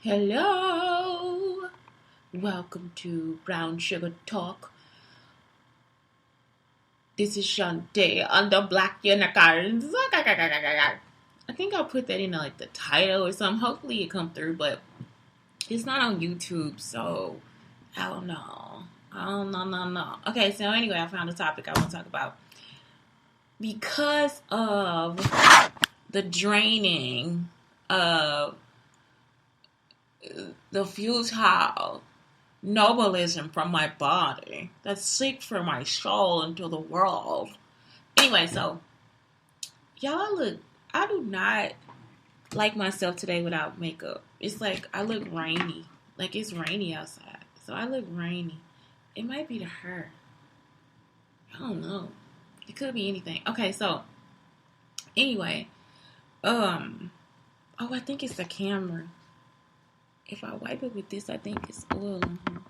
Hello, welcome to Brown Sugar Talk. This is Shantae on the Black Unicorns. I think I'll put that in like the title or something. Hopefully it come through, but it's not on YouTube, so I don't know. No. Okay, so anyway, I found a topic I want to talk about. Because of the draining of the futile nobleism from my body that's sick for my soul into the world. Anyway, so y'all look, I do not like myself today without makeup. It's like I look rainy. Like it's rainy outside. So I look rainy. It might be the hair. I don't know. It could be anything. Okay, so anyway, I think it's the camera. If I wipe it with this, I think it's oil in here.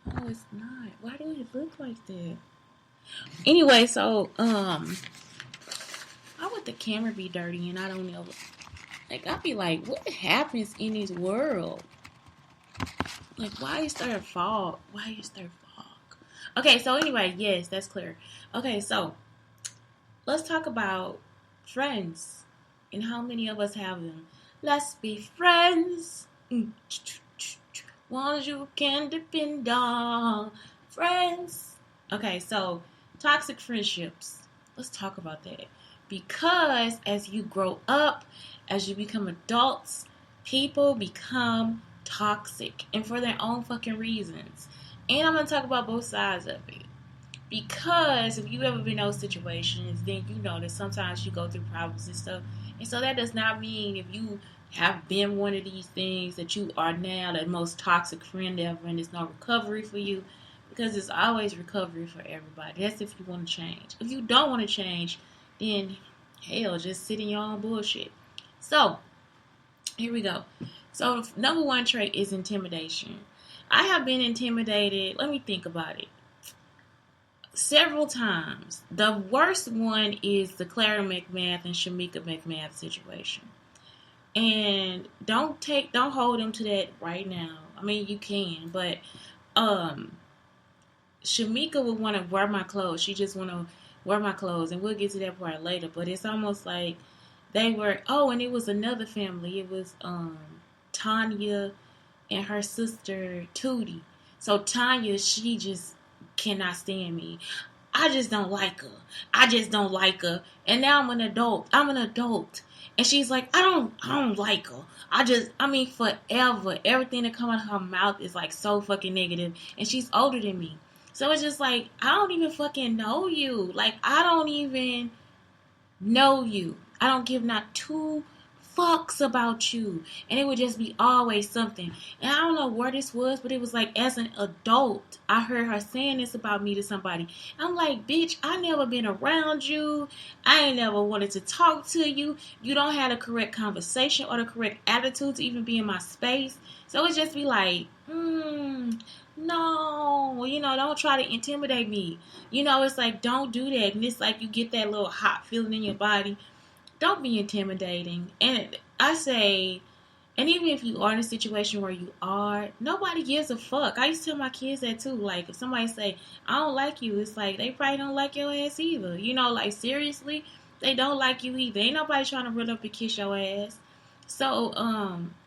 No, it's not. Why do it look like that? Anyway, so why would the camera be dirty and I don't know? Like I'd be like, what happens in this world? Like, why is there a fog? Why is there fog? Okay, so anyway, yes, that's clear. Okay, so let's talk about friends and how many of us have them. Let's be friends. Ones you can depend on. Friends. Okay, so toxic friendships. Let's talk about that. Because as you grow up, as you become adults, people become toxic. And for their own fucking reasons. And I'm going to talk about both sides of it. Because if you ever been in those situations, then you know that sometimes you go through problems and stuff. And so that does not mean if you have been one of these things that you are now the most toxic friend ever and there's no recovery for you. Because there's always recovery for everybody. That's if you want to change. If you don't want to change, then hell, just sit in your own bullshit. So, here we go. So, number one trait is intimidation. I have been intimidated. Let me think about it. Several times. The worst one is the Clara McMath and Shamika McMath situation. And don't hold them to that right now. I mean, you can, but Shamika would want to wear my clothes. She just want to wear my clothes, and we'll get to that part later. But it's almost like they were. Oh, and it was another family. It was Tanya and her sister Tootie. So Tanya, she just cannot stand me. I just don't like her. And now I'm an adult. And she's like, I don't like her. Forever. Everything that comes out of her mouth is like so fucking negative. And she's older than me. So it's just like, I don't even fucking know you. Like, I don't even know you. I don't give not two fucks about you. And it would just be always something. And I don't know where this was, but it was like, as an adult, I heard her saying this about me to somebody. I'm like, bitch, I never been around you. I ain't never wanted to talk to you. You don't have the correct conversation or the correct attitude to even be in my space. So it just be like, no, don't try to intimidate me. It's like, don't do that. And it's like you get that little hot feeling in your body. Don't be intimidating. And I say, and even if you are in a situation where you are, nobody gives a fuck. I used to tell my kids that too. Like, if somebody say, I don't like you, it's like, they probably don't like your ass either. Like, seriously, they don't like you either. Ain't nobody trying to run up and kiss your ass. So,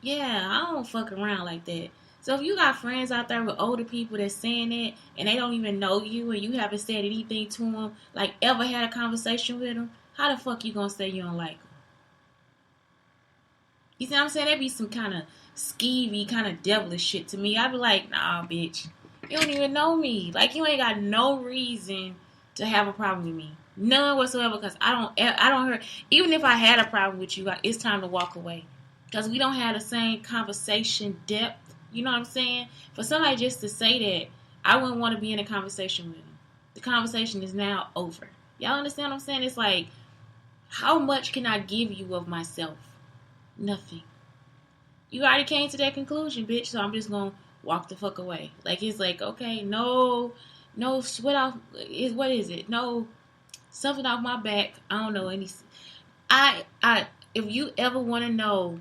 yeah, I don't fuck around like that. So if you got friends out there with older people that's saying that, and they don't even know you, and you haven't said anything to them, like ever had a conversation with them, how the fuck you gonna say you don't like them? You see what I'm saying? That'd be some kind of skeevy, kind of devilish shit to me. I'd be like, nah, bitch. You don't even know me. Like, you ain't got no reason to have a problem with me. None whatsoever, because I don't hurt. Even if I had a problem with you, it's time to walk away. Because we don't have the same conversation depth. You know what I'm saying? For somebody just to say that, I wouldn't want to be in a conversation with them. The conversation is now over. Y'all understand what I'm saying? It's like, how much can I give you of myself? Nothing. You already came to that conclusion, bitch, so I'm just going to walk the fuck away. Like, it's like, okay, no sweat off. What is it? No, something off my back. I don't know any. If you ever want to know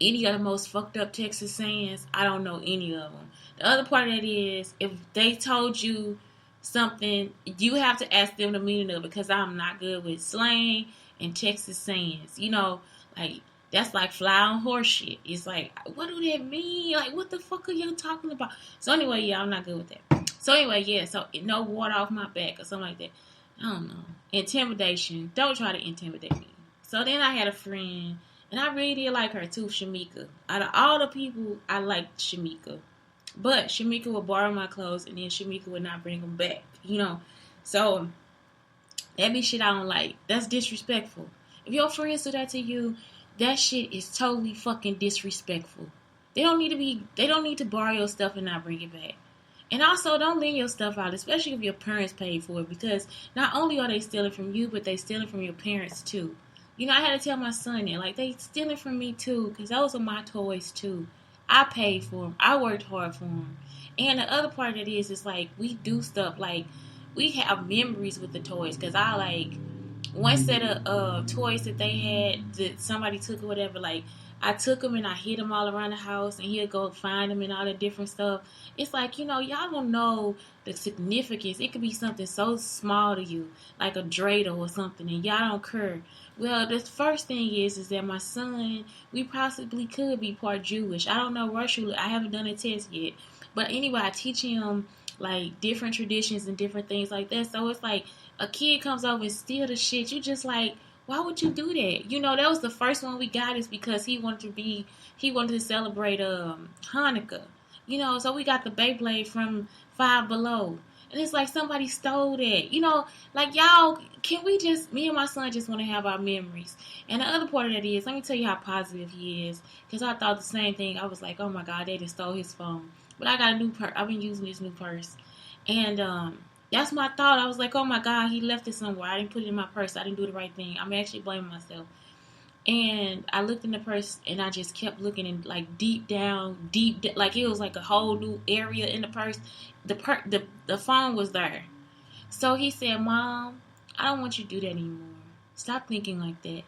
Any of the most fucked up Texas sayings, I don't know any of them. The other part of that is, if they told you something, you have to ask them the meaning of it, because I'm not good with slang and Texas sayings. You know, like, that's like fly on horse shit. It's like, what do that mean? Like, what the fuck are you talking about? So anyway, yeah, I'm not good with that. So anyway, yeah, so no water off my back or something like that. I don't know. Intimidation. Don't try to intimidate me. So then I had a friend, and I really did like her too, Shamika. Out of all the people, I liked Shamika. But Shamika would borrow my clothes, and then Shamika would not bring them back. You know? So, that be shit I don't like. That's disrespectful. If your friends do that to you, that shit is totally fucking disrespectful. They don't need to borrow your stuff and not bring it back. And also, don't lend your stuff out, especially if your parents paid for it, because not only are they stealing from you, but they stealing from your parents too. You know, I had to tell my son that, like, they stealing from me too, because those are my toys too. I paid for them. I worked hard for them. And the other part of it is like, we do stuff, like, we have memories with the toys, because I, like, one set of toys that they had that somebody took or whatever, like, I took them and I hid them all around the house, and he'll go find them and all that different stuff. It's like, you know, y'all don't know the significance. It could be something so small to you, like a dreidel or something, and y'all don't care. Well, the first thing is that my son, we possibly could be part Jewish. I don't know Russian. I haven't done a test yet. But anyway, I teach him, like, different traditions and different things like that. So it's like, a kid comes over and steal the shit. You just like, why would you do that? You know, that was the first one we got, is because he wanted to celebrate Hanukkah. You know, so we got the Beyblade from Five Below. And it's like somebody stole that. You know, like, y'all, can we just, me and my son just want to have our memories. And the other part of that is, let me tell you how positive he is. Because I thought the same thing. I was like, oh my God, they just stole his phone. But I got a new purse. I've been using this new purse. And that's my thought. I was like, oh my God, he left it somewhere. I didn't put it in my purse. I didn't do the right thing. I'm actually blaming myself. And I looked in the purse, and I just kept looking, and like deep down, like it was like a whole new area in the purse. The phone was there. So he said, Mom, I don't want you to do that anymore. Stop thinking like that.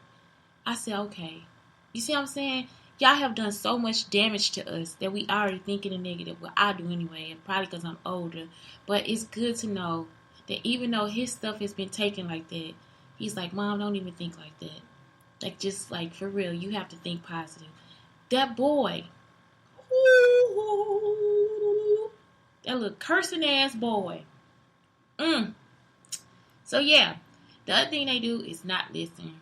I said, okay. You see what I'm saying? Y'all have done so much damage to us that we already thinking the negative. Well, I do anyway, and probably because I'm older. But it's good to know that even though his stuff has been taken like that, he's like, Mom, don't even think like that. Like, just like, for real, you have to think positive. That boy, that little cursing ass boy. So yeah, the other thing they do is not listen.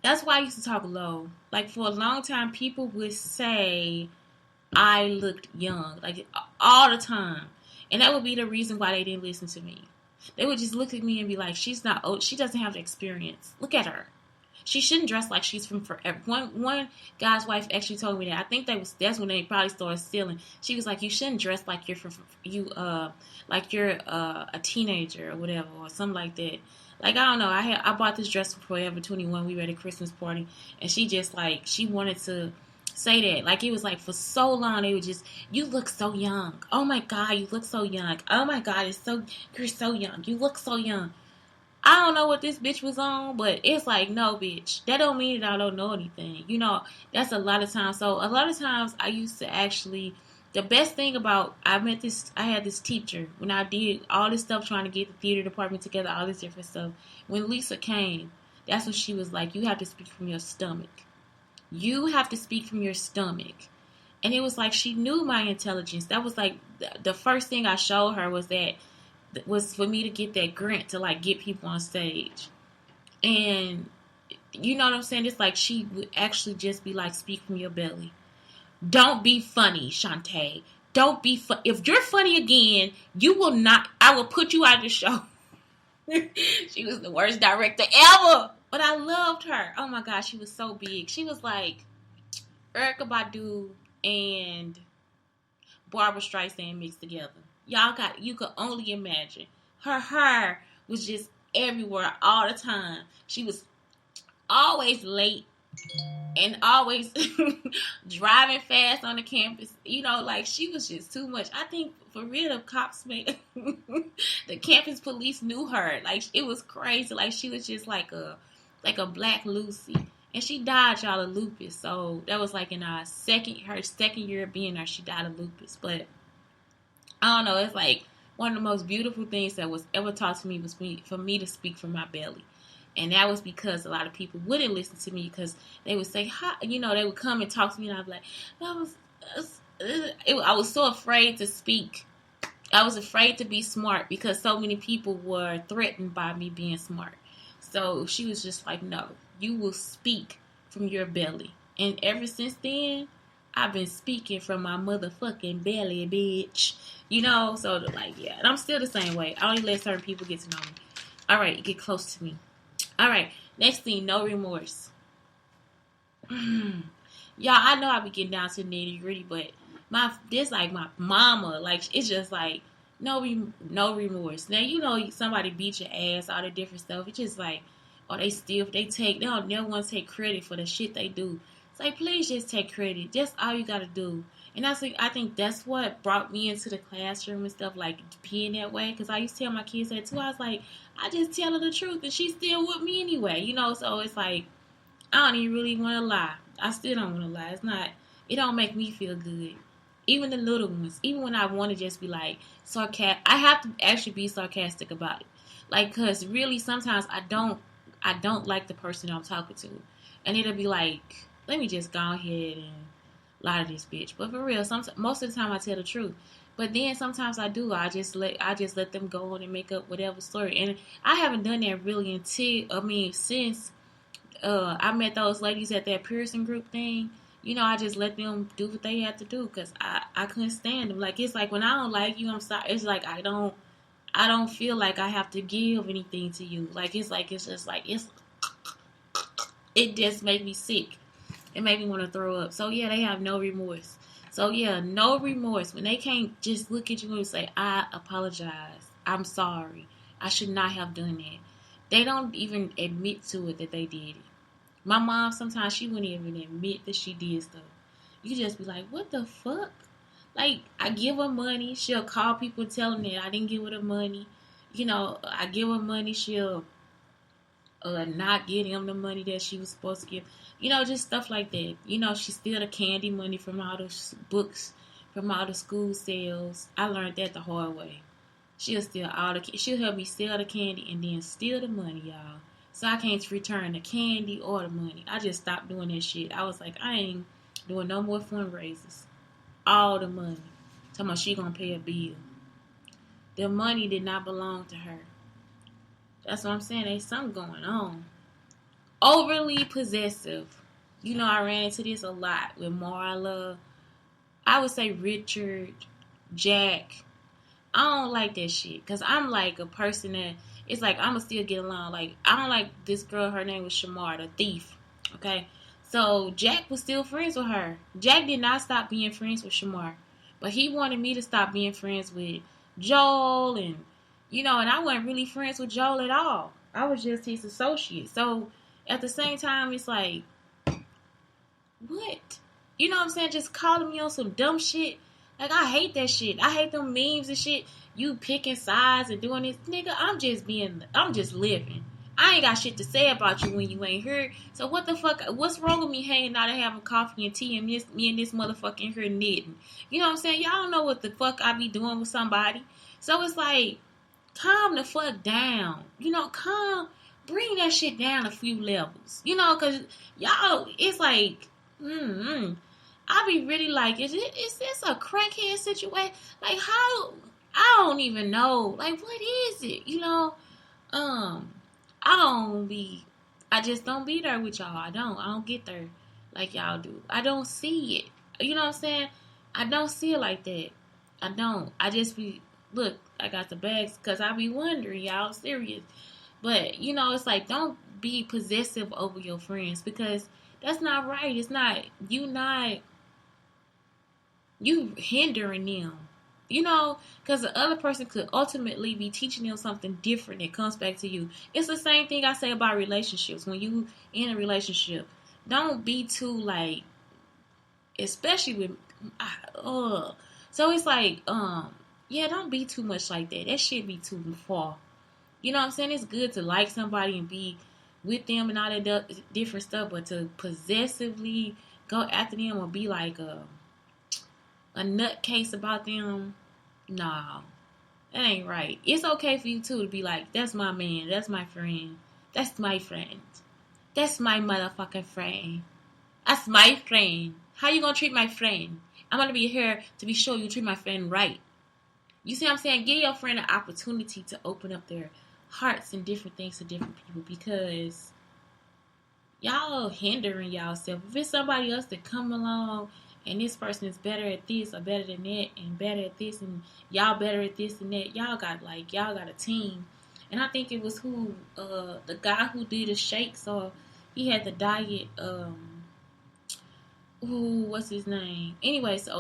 That's why I used to talk low. Like, for a long time, people would say I looked young, like, all the time. And that would be the reason why they didn't listen to me. They would just look at me and be like, she's not old. She doesn't have the experience. Look at her. She shouldn't dress like she's from forever. One guy's wife actually told me that. I think that's when they probably started stealing. She was like, you shouldn't dress like you're a teenager or whatever, or something like that. Like, I don't know. I bought this dress for Forever 21. We were at a Christmas party, and she just, like, she wanted to say that. Like, it was like, for so long they would just, you look so young. Oh my God, you look so young. Oh my God, you're so young. You look so young. I don't know what this bitch was on, but it's like, no, bitch. That don't mean that I don't know anything. You know, that's a lot of times. So a lot of times I used to actually, the best thing about, I had this teacher when I did all this stuff trying to get the theater department together, all this different stuff. When Lisa came, that's when she was like, you have to speak from your stomach. You have to speak from your stomach. And it was like, she knew my intelligence. That was like, the first thing I showed her was for me to get that grant to, like, get people on stage. And you know what I'm saying? It's like, she would actually just be like, speak from your belly. Don't be funny, Shantae. Don't be if you're funny again, I will put you out of the show. She was the worst director ever. But I loved her. Oh my gosh, she was so big. She was like Erykah Badu and Barbra Streisand mixed together. You could only imagine. Her hair was just everywhere all the time. She was always late and always driving fast on the campus. You know, like, she was just too much. I think, for real, the cops the campus police knew her. Like, it was crazy. Like, she was just like a Black Lucy. And she died, y'all, of lupus. So that was like in her second year of being there, she died of lupus. But I don't know, it's like one of the most beautiful things that was ever taught to me was for me to speak from my belly. And that was because a lot of people wouldn't listen to me because they would say, "Hi," they would come and talk to me, and I'd be like, I was so afraid to speak. I was afraid to be smart because so many people were threatened by me being smart. So she was just like, no, you will speak from your belly. And ever since then, I've been speaking from my motherfucking belly, bitch. So like, yeah. And I'm still the same way. I only let certain people get to know me. All right, get close to me. All right, next thing, no remorse. Y'all, I know I be getting down to the nitty gritty, but this like my mama, like it's just like no remorse. Now somebody beat your ass, all the different stuff. It's just like, they don't never want to take credit for the shit they do. It's like, please just take credit. Just all you gotta do. And I think that's what brought me into the classroom and stuff, like being that way. Because I used to tell my kids that too. I was like, I just tell her the truth, and she's still with me anyway. So it's like I don't even really want to lie. I still don't want to lie. It don't make me feel good. Even the little ones, even when I want to just be like sarcastic, I have to actually be sarcastic about it. Like, cause really sometimes I don't like the person I'm talking to. And it'll be like, let me just go ahead and lie to this bitch. But for real, most of the time I tell the truth. But then sometimes I do. I just let them go on and make up whatever story. And I haven't done that really since I met those ladies at that Pearson group thing. I just let them do what they had to do because I couldn't stand them. Like, it's like when I don't like you, I'm sorry. It's like I don't feel like I have to give anything to you. Like, it's just like it just made me sick. It made me want to throw up. So yeah, they have no remorse. So yeah, no remorse. When they can't just look at you and say, I apologize, I'm sorry, I should not have done that. They don't even admit to it that they did it. My mom, sometimes she wouldn't even admit that she did stuff. You just be like, what the fuck? Like, I give her money. She'll call people and tell them that I didn't give her the money. I give her money. She'll not give him the money that she was supposed to give. Just stuff like that. She steal the candy money from all the books, from all the school sales. I learned that the hard way. She'll help me steal the candy and then steal the money, y'all. So I can't return the candy or the money. I just stopped doing that shit. I was like, I ain't doing no more fundraisers. All the money. Talking about she gonna pay a bill. The money did not belong to her. That's what I'm saying. There's something going on. Overly possessive. I ran into this a lot with Marla. I would say Richard, Jack. I don't like that shit. Because I'm like a person that, it's like, I'm going to still get along. Like, I don't like this girl. Her name was Shamar, the thief. Okay? So, Jack was still friends with her. Jack did not stop being friends with Shamar. But he wanted me to stop being friends with Joel. And I wasn't really friends with Joel at all. I was just his associate. So, at the same time, it's like, what? You know what I'm saying? Just calling me on some dumb shit. Like, I hate that shit. I hate them memes and shit. You picking sides and doing this. Nigga, I'm just living. I ain't got shit to say about you when you ain't here. So what the fuck? What's wrong with me hanging out and having coffee and tea and me and this motherfucker here knitting? You know what I'm saying? Y'all don't know what the fuck I be doing with somebody. So it's like, calm the fuck down. Bring that shit down a few levels. Because y'all, it's like, I be really like, is this a crackhead situation? Like, how? I don't even know. Like, what is it? I just don't be there with y'all. I don't get there like y'all do. I don't see it. You know what I'm saying? I don't see it like that. I don't. I just be, look, I got the bags because I be wondering, y'all, serious. But, it's like, don't be possessive over your friends because that's not right. It's not, you hindering them. Because the other person could ultimately be teaching them something different that comes back to you. It's the same thing I say about relationships. When you in a relationship, don't be too, like, especially with, so it's like, don't be too much like that. That shit be too far. You know what I'm saying? It's good to like somebody and be with them and all that different stuff, but to possessively go after them or be like a nutcase about them, nah, that ain't right. It's okay for you too to be like, that's my man, that's my friend, that's my friend, that's my motherfucking friend, that's my friend. How you gonna treat my friend? I'm gonna be here to be sure you treat my friend right. You see what I'm saying? Give your friend an opportunity to open up their hearts and different things to different people, because y'all hindering y'allself. If it's somebody else that come along and this person is better at this or better than that and better at this and y'all better at this and that, y'all got a team. And I think it was the guy who did the shakes, or he had the diet, what's his name? Anyways, an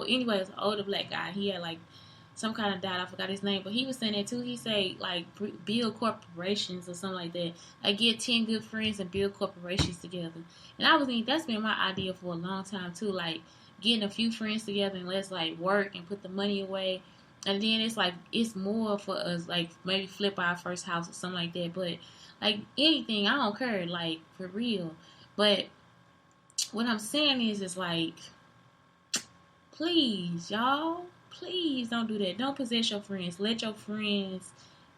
older black guy. He had like some kind of diet. I forgot his name, but he was saying that too. He said like build corporations or something like that. Like get 10 good friends and build corporations together. And I was thinking that's been my idea for a long time too. Like getting a few friends together and let's like work and put the money away. And then it's like it's more for us, like maybe flip our first house or something like that. But like anything, I don't care, like for real. But what I'm saying is like, please, y'all, please don't do that. Don't possess your friends. Let your friends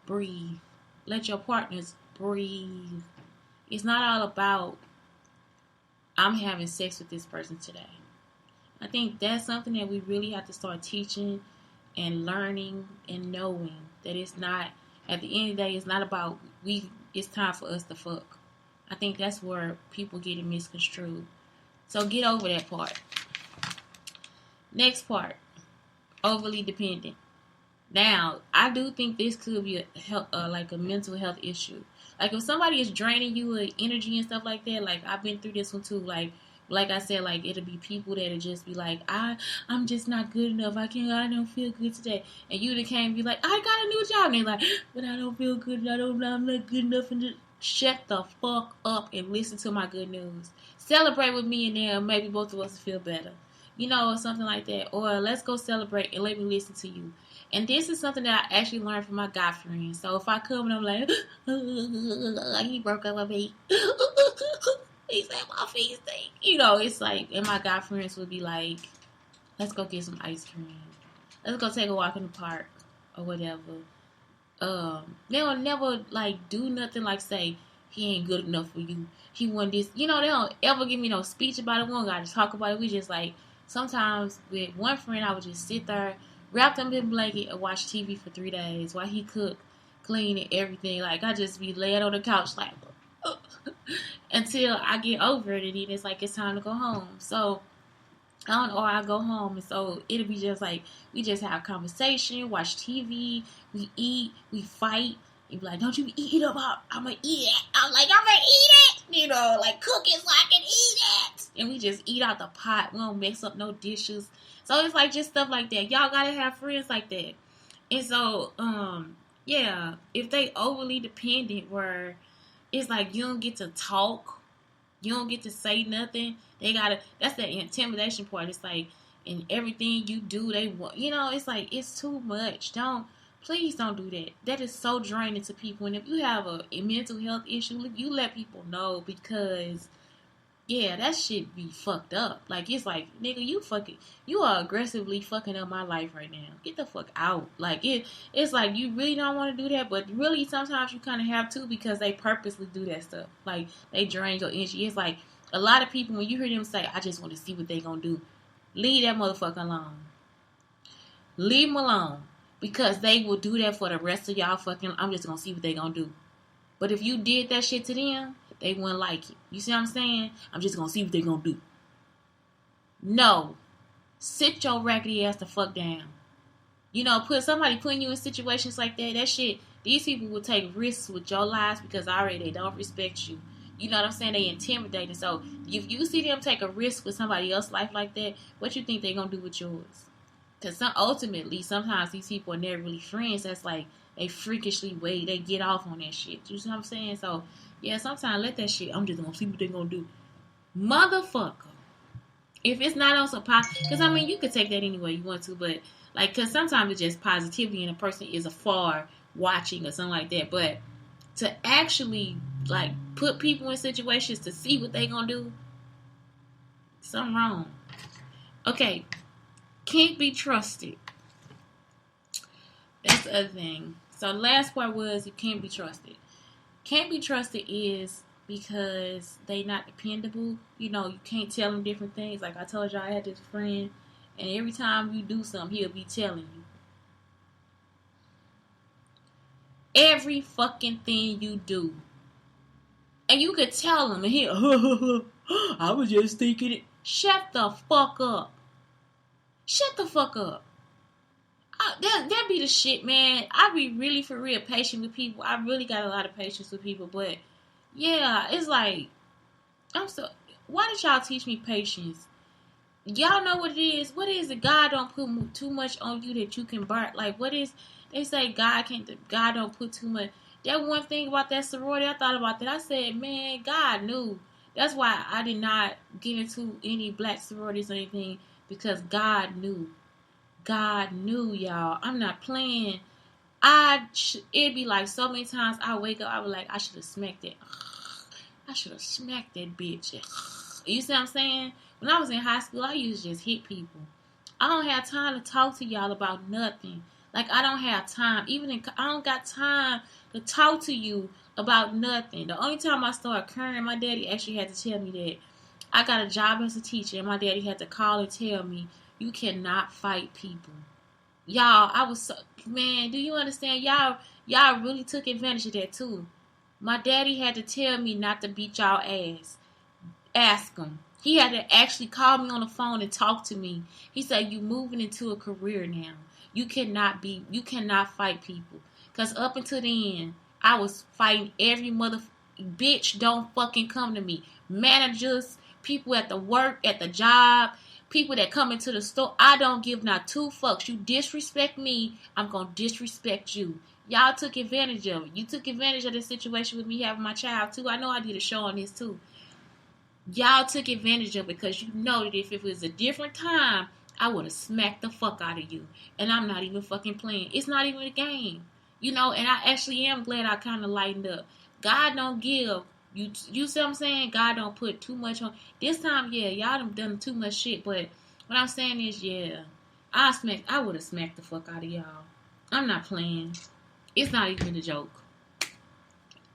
breathe. Let your partners breathe. It's not all about I'm having sex with this person today. I think that's something that we really have to start teaching and learning and knowing that it's not, at the end of the day, it's not about it's time for us to fuck. I think that's where people get it misconstrued. So get over that part. Next part, overly dependent. Now, I do think this could be like a mental health issue. Like if somebody is draining you with energy and stuff like that, like I've been through this one too. Like I said, like it'll be people that'll just be like, I'm just not good enough. I don't feel good today. And you can't be like, I got a new job. And they're like, but I don't feel good. I'm not good enough. And just shut the fuck up and listen to my good news. Celebrate with me and then maybe both of us feel better. You know, or something like that. Or let's go celebrate and let me listen to you. And this is something that I actually learned from my guy friend. So if I come and I'm like, he broke up with me. He said my feet stink. You know, it's like, and my guy friends would be like, let's go get some ice cream. Let's go take a walk in the park or whatever. They'll never like do nothing like say, he ain't good enough for you. He want this. You know, they don't ever give me no speech about it. We don't got to talk about it. We just like, sometimes with one friend, I would just sit there, wrapped up in a blanket and watch TV for 3 days while he cooked, clean and everything. Like, I just be laying on the couch like, until I get over it, and then it's like it's time to go home. So I don't know, I go home, and so it'll be just like we just have conversation, watch TV, we eat, we fight. You be like, don't you eat up? I'm gonna eat it. I'm like, I'm gonna eat it. You know, like cook it so I can eat it. And we just eat out the pot. We don't mix up no dishes. So it's like just stuff like that. Y'all gotta have friends like that. And so, yeah, if they overly dependent where it's like you don't get to talk, you don't get to say nothing. That's the intimidation part. It's like in everything you do, they want, you know, it's like it's too much. Please don't do that. That is so draining to people. And if you have a mental health issue, you let people know, because yeah, that shit be fucked up. Like, it's like, nigga, you are aggressively fucking up my life right now. Get the fuck out. Like, it's like, you really don't want to do that, but really, sometimes you kind of have to, because they purposely do that stuff. Like, they drain your energy. It's like, a lot of people, when you hear them say, I just want to see what they gonna do, leave that motherfucker alone. Leave them alone. Because they will do that for the rest of y'all fucking, I'm just gonna see what they gonna do. But if you did that shit to them, they wouldn't like it. You see what I'm saying? I'm just gonna see what they gonna do. No. Sit your raggedy ass the fuck down. You know, somebody putting you in situations like that shit, these people will take risks with your lives because already they don't respect you. You know what I'm saying? They intimidated. So if you see them take a risk with somebody else's life like that, what you think they gonna do with yours? Because ultimately, sometimes these people are never really friends. That's like, they freakishly way, they get off on that shit. You see what I'm saying? So, yeah, sometimes let that shit, I'm just gonna see what they gonna do. Motherfucker. If it's not on some positive, because I mean, you could take that any way you want to, but like, because sometimes it's just positivity and a person is afar watching or something like that. But to actually like put people in situations to see what they gonna do, something wrong. Okay, can't be trusted. That's the other thing. So the last part was you can't be trusted. Can't be trusted is because they not dependable. You know, you can't tell them different things. Like I told y'all, I had this friend, and every time you do something, he'll be telling you. Every fucking thing you do. And you could tell him, and he'll, I was just thinking it. Shut the fuck up. Shut the fuck up. That be the shit, man. I be really for real patient with people. I really got a lot of patience with people, but yeah, it's like why did y'all teach me patience? Y'all know what it is. What is it? God don't put too much on you that you can burn. Like what is? They say God don't put too much. That one thing about that sorority, I thought about that. I said, man, God knew. That's why I did not get into any black sororities or anything, because God knew. God knew, y'all. I'm not playing. It'd be like so many times I wake up, I was like, I should have smacked it. I should have smacked that bitch. You see what I'm saying? When I was in high school, I used to just hit people. I don't have time to talk to y'all about nothing. Like, I don't have time. I don't got time to talk to you about nothing. The only time I started crying, my daddy actually had to tell me that I got a job as a teacher, and my daddy had to call and tell me, you cannot fight people. Y'all, man, do you understand? Y'all really took advantage of that too. My daddy had to tell me not to beat y'all ass. Ask him. He had to actually call me on the phone and talk to me. He said, you moving into a career now. You cannot fight people. Because up until the end, I was fighting every bitch don't fucking come to me. Managers, people at the work, at the job, people that come into the store. I don't give not two fucks. You disrespect me, I'm going to disrespect you. Y'all took advantage of it. You took advantage of the situation with me having my child too. I know I did a show on this too. Y'all took advantage of it because you know that if it was a different time, I would have smacked the fuck out of you. And I'm not even fucking playing. It's not even a game. You know, and I actually am glad I kind of lightened up. God don't give. You see what I'm saying? God don't put too much on. This time, yeah, y'all done too much shit. But what I'm saying is, yeah, I would have smacked the fuck out of y'all. I'm not playing. It's not even a joke.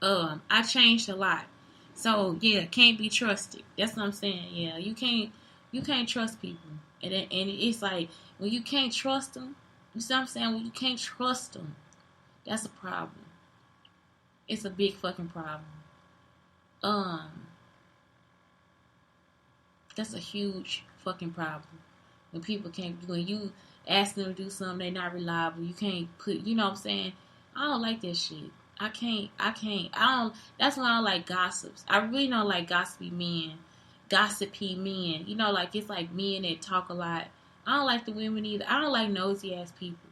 I changed a lot. So yeah, can't be trusted. That's what I'm saying. Yeah, you can't trust people, and it's like when you can't trust them. You see what I'm saying? When you can't trust them, that's a problem. It's a big fucking problem. That's a huge fucking problem. When you ask them to do something, they're not reliable. You can't you know what I'm saying? I don't like that shit. I can't. That's why I don't like gossips. I really don't like gossipy men. You know, like it's like men that talk a lot. I don't like the women either. I don't like nosy ass people.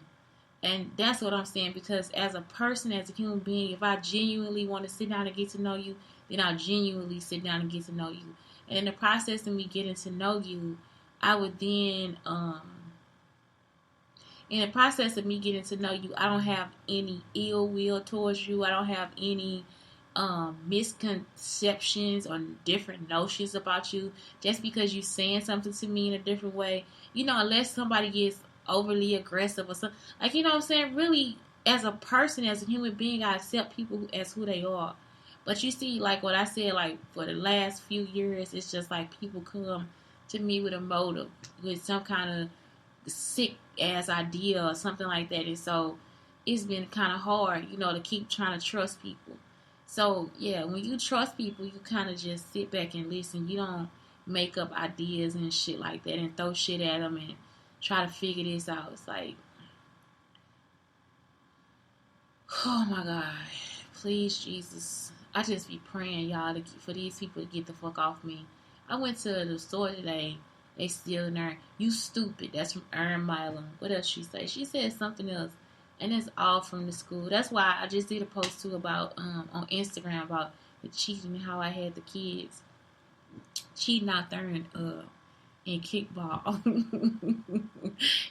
And that's what I'm saying, because as a person, as a human being, if I genuinely want to sit down and get to know you, then I'll genuinely sit down and get to know you. And in the process of me getting to know you, I would then, in the process of me getting to know you, I don't have any ill will towards you. I don't have any misconceptions or different notions about you just because you're saying something to me in a different way. You know, unless somebody gets overly aggressive or something. Like, you know what I'm saying? Really, as a person, as a human being, I accept people as who they are. But you see, like what I said, like for the last few years, it's just like people come to me with a motive, with some kind of sick ass idea or something like that. And so it's been kind of hard, you know, to keep trying to trust people. So yeah, when you trust people, you kind of just sit back and listen. You don't make up ideas and shit like that and throw shit at them and try to figure this out. It's like, oh my God, please Jesus. I just be praying, y'all, for these people to get the fuck off me. I went to the store today. They still in there. You stupid. That's from Erin Milam. What else she say? She said something else. And it's all from the school. That's why I just did a post too about on Instagram about the cheating and how I had the kids cheating out there in kickball.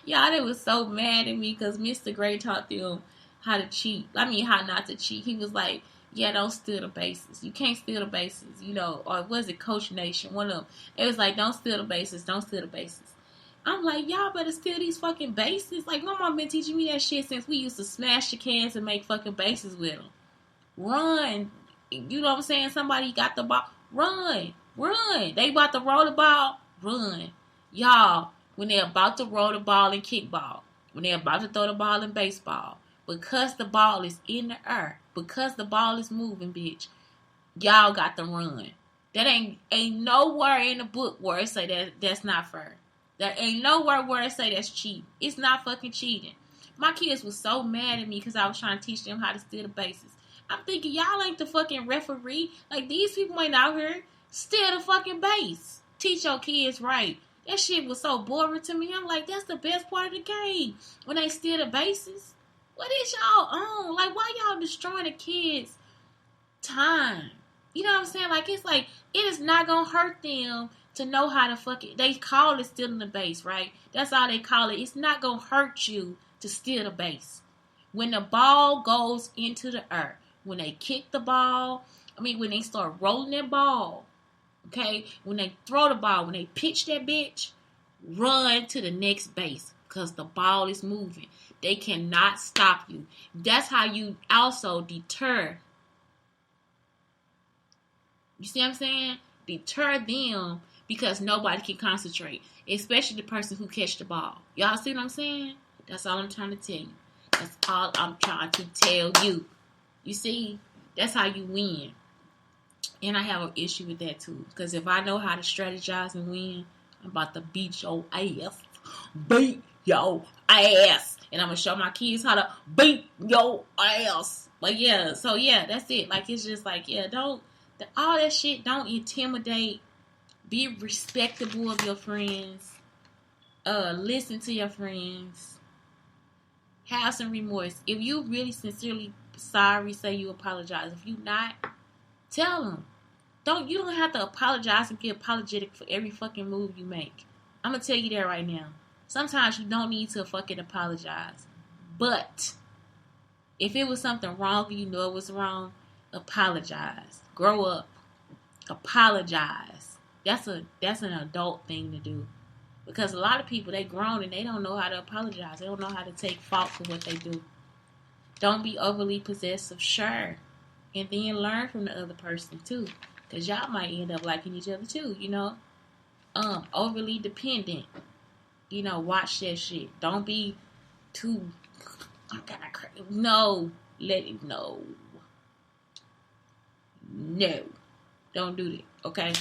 Y'all, they was so mad at me because Mr. Gray taught them how to cheat. I mean, how not to cheat. He was like, Yeah, don't steal the bases. You can't steal the bases, or was it Coach Nation? One of them. It was like, don't steal the bases, don't steal the bases. I'm like, y'all better steal these fucking bases. Like, my mom been teaching me that shit since we used to smash the cans and make fucking bases with them. Run. You know what I'm saying? Somebody got the ball. Run. Run. They about to roll the ball. Run. Y'all, when they're about to roll the ball in kickball, when they're about to throw the ball in baseball, because the ball is in the air, because the ball is moving, bitch, y'all got to run. That ain't nowhere in the book where it say that's not fair. There ain't nowhere where it say that's cheating. It's not fucking cheating. My kids was so mad at me because I was trying to teach them how to steal the bases. I'm thinking, y'all ain't the fucking referee. Like, these people ain't out here steal the fucking base. Teach your kids right. That shit was so boring to me. I'm like, that's the best part of the game. When they steal the bases. What is y'all on? Like, why y'all destroying the kids' time? You know what I'm saying? Like, it's like, it is not gonna hurt them to know how to fuck it. They call it stealing the base, right? That's all they call it. It's not gonna hurt you to steal the base. When the ball goes into the earth, when they kick the ball, when they start rolling that ball, okay? When they throw the ball, when they pitch that bitch, run to the next base because the ball is moving. They cannot stop you. That's how you also deter. You see what I'm saying? Deter them because nobody can concentrate, especially the person who catch the ball. Y'all see what I'm saying? That's all I'm trying to tell you. That's all I'm trying to tell you. You see? That's how you win. And I have an issue with that too. Because if I know how to strategize and win, I'm about to beat your ass. Beat your ass. And I'm going to show my kids how to beat your ass. Like, yeah. So, yeah, that's it. Like, it's just like, yeah, all that shit, don't intimidate. Be respectable of your friends. Listen to your friends. Have some remorse. If you really sincerely sorry, say you apologize. If you not, tell them. You don't have to apologize and be apologetic for every fucking move you make. I'm gonna tell you that right now. Sometimes you don't need to fucking apologize. But if it was something wrong and you know it was wrong, apologize. Grow up. Apologize. That's an adult thing to do. Because a lot of people, they grown and they don't know how to apologize. They don't know how to take fault for what they do. Don't be overly possessive, sure. And then learn from the other person, too. Because y'all might end up liking each other, too, Overly dependent. Watch that shit. Don't be too... No. Let it... No. Don't do that, okay?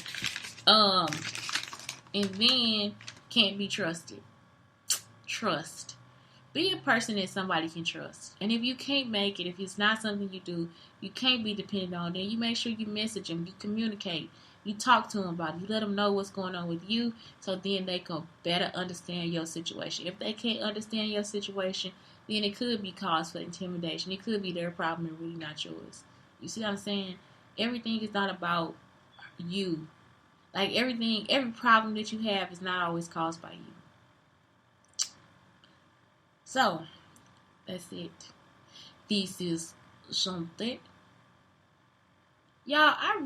And then... can't be trusted. Trust. Be a person that somebody can trust. And if you can't make it, if it's not something you do, you can't be dependent on, then you make sure you message them, you communicate, you talk to them about it, you let them know what's going on with you, so then they can better understand your situation. If they can't understand your situation, then it could be cause for intimidation. It could be their problem and really not yours. You see what I'm saying? Everything is not about you. Like, every problem that you have is not always caused by you. So, that's it. This is something. Y'all, I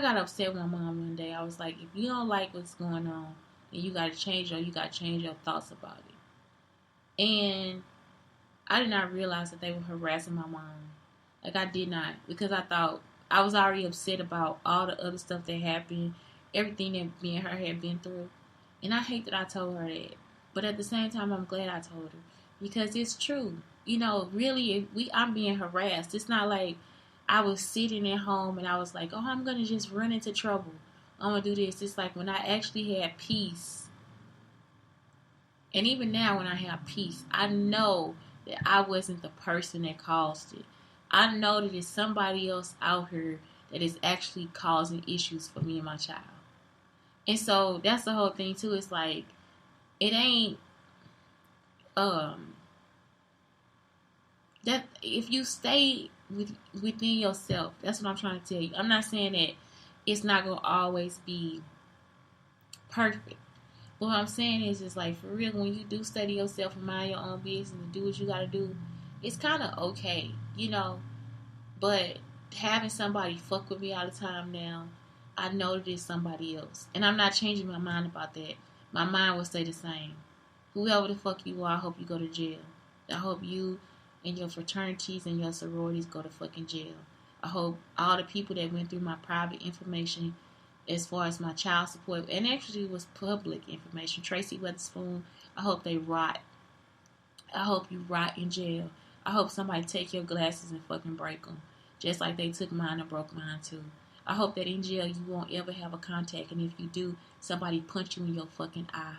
got upset with my mom one day. I was like, if you don't like what's going on, then you gotta change your thoughts about it. And I did not realize that they were harassing my mom. Like, I did not, because I thought I was already upset about all the other stuff that happened, everything that me and her had been through. And I hate that I told her that. But at the same time, I'm glad I told her. Because it's true. Really, I'm being harassed. It's not like I was sitting at home and I was like, oh, I'm going to just run into trouble. I'm going to do this. It's like when I actually had peace. And even now when I have peace, I know that I wasn't the person that caused it. I know that it's somebody else out here that is actually causing issues for me and my child. And so that's the whole thing too. It's like, it ain't that if you stay within yourself, that's what I'm trying to tell you. I'm not saying that it's not gonna always be perfect, But what I'm saying is like for real, when you do study yourself and mind your own business and do what you gotta do, it's kind of okay, you know. But having somebody fuck with me all the time now, I know that it's somebody else, and I'm not changing my mind about that. My mind will stay the same. Whoever the fuck you are, I hope you go to jail. I hope you and your fraternities and your sororities go to fucking jail. I hope all the people that went through my private information as far as my child support, and actually it was public information, Tracy Weatherspoon, I hope they rot. I hope you rot in jail. I hope somebody take your glasses and fucking break them. Just like they took mine and broke mine too. I hope that in jail you won't ever have a contact, and if you do, somebody punch you in your fucking eye.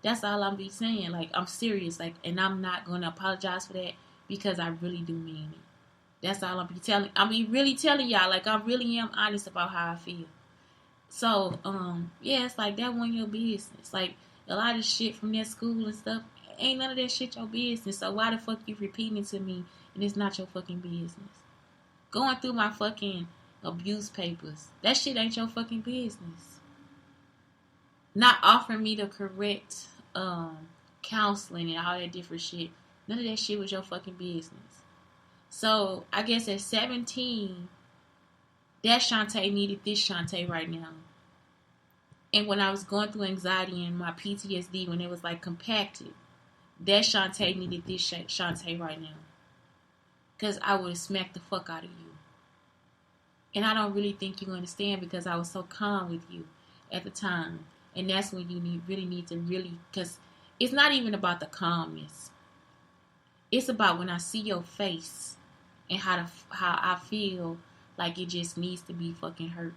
That's all I'm be saying. Like, I'm serious. Like, and I'm not gonna apologize for that because I really do mean it. That's all I'm be telling. I mean, really telling y'all. Like, I really am honest about how I feel. So, yeah, it's like that wasn't your business. Like, a lot of shit from that school and stuff, ain't none of that shit your business. So why the fuck you repeating it to me and it's not your fucking business? Going through my fucking abuse papers, that shit ain't your fucking business. Not offering me the correct counseling and all that different shit. None of that shit was your fucking business. So I guess at 17, that Shantae needed this Shantae right now. And when I was going through anxiety and my PTSD, when it was like compacted, that Shantae needed this Shantae right now. Because I would have smacked the fuck out of you. And I don't really think you understand because I was so calm with you at the time. And that's when you really need to because it's not even about the calmness. It's about when I see your face and how I feel like it just needs to be fucking hurt.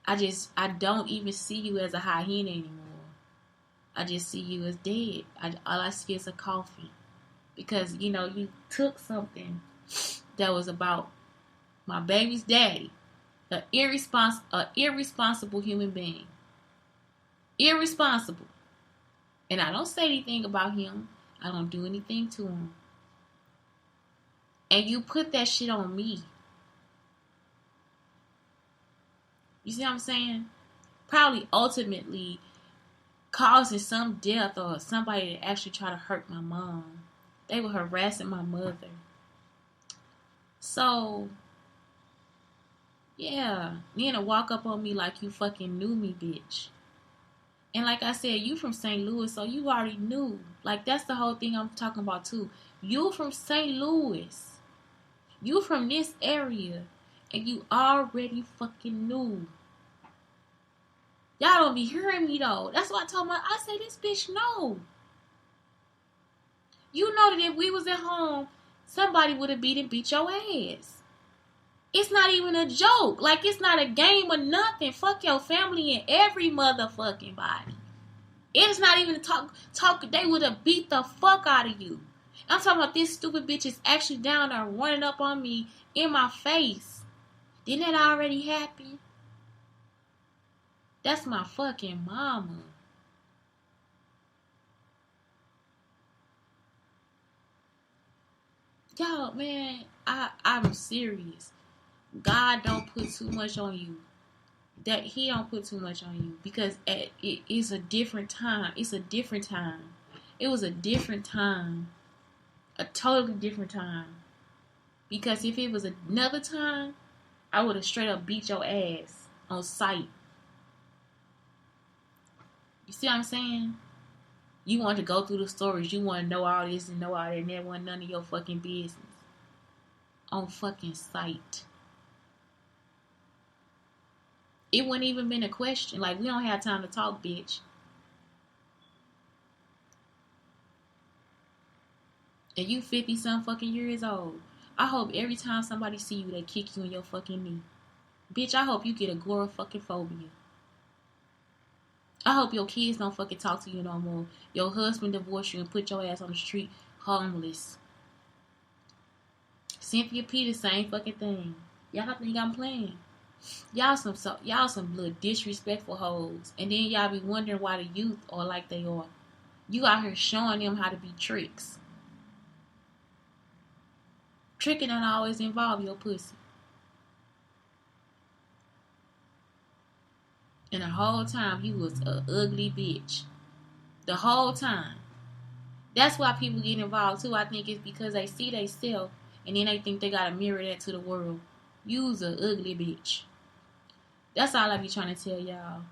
I don't even see you as a hyena anymore. I just see you as dead. All I see is a coffin. Because, you know, you took something that was about my baby's daddy. An irresponsible human being. Irresponsible. And I don't say anything about him. I don't do anything to him. And you put that shit on me. You see what I'm saying? Probably ultimately causing some death or somebody to actually try to hurt my mom. They were harassing my mother. So, yeah. You to walk up on me like you fucking knew me, bitch. And like I said, you from St. Louis, so you already knew. Like, that's the whole thing I'm talking about, too. You from St. Louis. You from this area. And you already fucking knew. Y'all don't be hearing me, though. That's what I say this bitch no. You know that if we was at home, somebody would have beat your ass. It's not even a joke. Like, it's not a game or nothing. Fuck your family and every motherfucking body. It's not even a talk. They would have beat the fuck out of you. I'm talking about this stupid bitch is actually down there running up on me in my face. Didn't that already happen? That's my fucking mama. Y'all, man, I'm serious. God don't put too much on you. That he don't put too much on you because it is a different time. It's a different time. It was a different time. A totally different time. Because if it was another time, I would have straight up beat your ass on sight. You see what I'm saying? You want to go through the stories. You want to know all this and know all that, and that wasn't none of your fucking business. On fucking sight. It wouldn't even been a question. Like, we don't have time to talk, bitch. And you 50-some fucking years old. I hope every time somebody see you, they kick you in your fucking knee. Bitch, I hope you get agoraphobia. I hope your kids don't fucking talk to you no more. Your husband divorced you and put your ass on the street homeless. Cynthia Peters, same fucking thing. Y'all think I'm playing? Y'all some little disrespectful hoes. And then y'all be wondering why the youth are like they are. You out here showing them how to be tricks. Tricking don't always involve your pussy. And the whole time he was a ugly bitch. The whole time. That's why people get involved too. I think it's because they see they self and then they think they gotta mirror that to the world. You's a ugly bitch. That's all I be trying to tell y'all.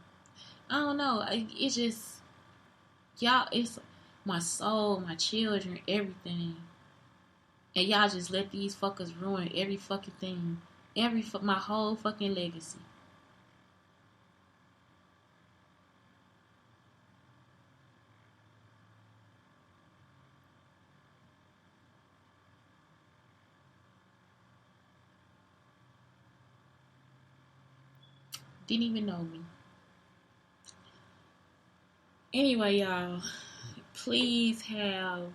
I don't know. It's just y'all. It's my soul, my children, everything. And y'all just let these fuckers ruin every fucking thing. My whole fucking legacy. Didn't even know me. Anyway, y'all, please have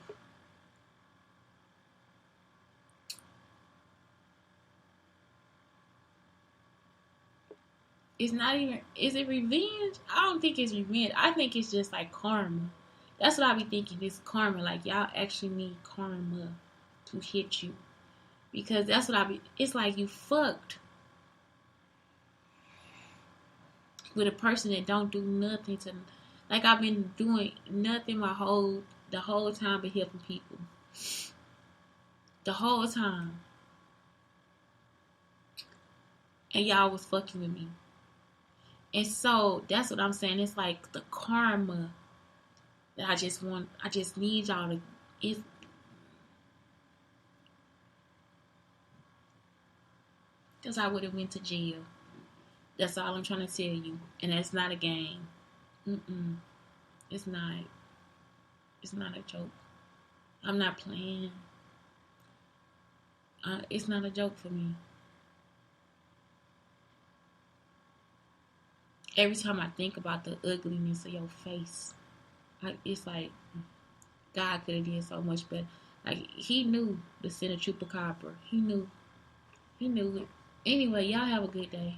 it's not even is it revenge? I don't think it's revenge. I think it's just like karma. That's what I be thinking. It's karma. Like y'all actually need karma to hit you. Because that's what I be it's like you fucked with a person that don't do nothing to like I've been doing nothing the whole time but helping people. The whole time. And y'all was fucking with me. And so that's what I'm saying. It's like the karma that I just need y'all to if because I would have went to jail. That's all I'm trying to tell you. And that's not a game. Mm-mm. It's not. It's not a joke. I'm not playing. It's not a joke for me. Every time I think about the ugliness of your face, it's like God could have did so much better. Like he knew to send a chupacabra. He knew. He knew it. Anyway, y'all have a good day.